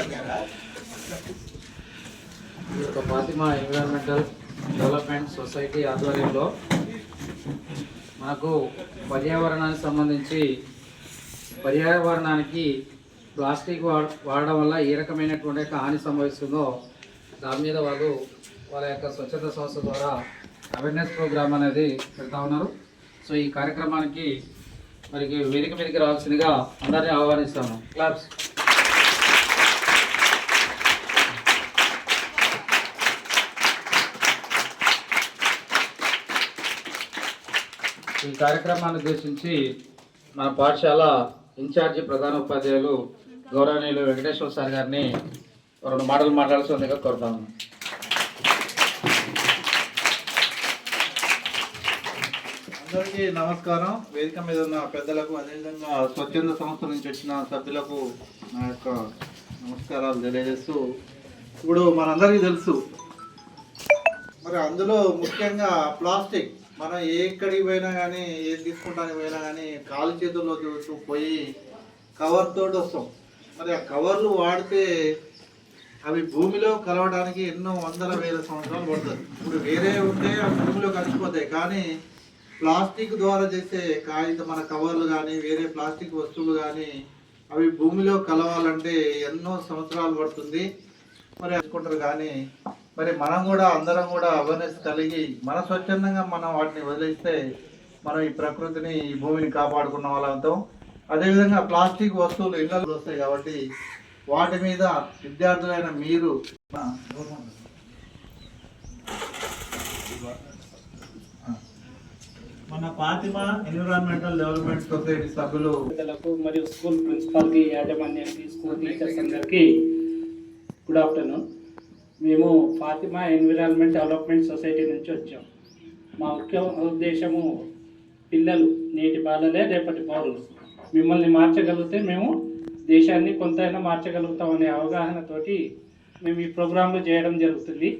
ఈ యొక్క Fatima environmental development society ఆధ్వర్యంలో మనకు పర్యావరణానికి సంబంధించి పర్యావరణానికి ప్లాస్టిక్ వాడడం వల్ల ఏ రకమైనటువంటి హాని సంభవిస్తుందో దాని మీద వాళ్ళ యొక్క స్వచ్ఛత సంస్థ ద్వారా అవేర్నెస్ ప్రోగ్రామ్ అనేది పెడతా ఉన్నారు. సో ఈ కార్యక్రమానికి మరి వేదిక మీదకి రావాల్సిందిగా అందరినీ ఆహ్వానిస్తాను. క్లాప్స్. ఈ కార్యక్రమాన్ని ఉద్దేశించి మన పాఠశాల ఇన్ఛార్జి ప్రధాన ఉపాధ్యాయులు గౌరవనీయులు వెంకటేశ్వర సార్ గారిని 2 మాటలు మాట్లాడాల్సిందిగా కోరుతాను. అందరికీ నమస్కారం. వేదిక మీద ఉన్న పెద్దలకు, అదేవిధంగా స్వచ్ఛంద సంస్థ నుంచి వచ్చిన సభ్యులకు నా యొక్క నమస్కారాలు తెలియజేస్తూ, ఇప్పుడు మనందరికీ తెలుసు మరి అందులో ముఖ్యంగా ప్లాస్టిక్ మనం ఎక్కడికి పోయినా కానీ ఏది తీసుకుంటానికి పోయినా కానీ కాలు చేతుల్లో చూస్తూ పోయి కవర్ తోటి వస్తాం. మరి ఆ కవర్లు వాడితే అవి భూమిలో కలవడానికి ఎన్నో వందల వేల సంవత్సరాలు పడుతుంది. ఇప్పుడు వేరే ఉంటే ఆ భూమిలో కలిసిపోతాయి, కానీ ప్లాస్టిక్ ద్వారా చేసే మన కవర్లు కానీ వేరే ప్లాస్టిక్ వస్తువులు కానీ అవి భూమిలో కలవాలంటే ఎన్నో సంవత్సరాలు పడుతుంది. మరి అనుకుంటారు, కానీ మరి మనం కూడా అందరం కూడా అవేర్నెస్ కలిగి మన స్వచ్ఛందంగా మనం వాటిని వదిలేస్తే మనం ఈ ప్రకృతిని, ఈ భూమిని కాపాడుకున్న వాళ్ళం అవుతాం. అదేవిధంగా ప్లాస్టిక్ వస్తువులు ఇళ్ళలో వస్తాయి కాబట్టి వాటి మీద విద్యార్థులైన మీరు మన ఫాతిమా ఎన్విరాన్మెంటల్ డెవలప్మెంట్ సొసైటీ సభ్యులు మరియు స్కూల్ ప్రిన్సిపాల్కి, యాజమాన్యానికి, స్కూల్ టీచర్స్ అందరికీ గుడ్ ఆఫ్టర్నూన్. మేము ఫాతిమా ఎన్విరాన్మెంట్ డెవలప్మెంట్ సొసైటీ నుంచి వచ్చాం. మా ముఖ్య ఉద్దేశము పిల్లలు నేటి బాలలే రేపటి పౌరులు. మిమ్మల్ని మార్చగలిగితే మేము దేశాన్ని కొంతైనా మార్చగలుగుతామనే అవగాహనతోటి మేము ఈ ప్రోగ్రాంలు చేయడం జరుగుతుంది.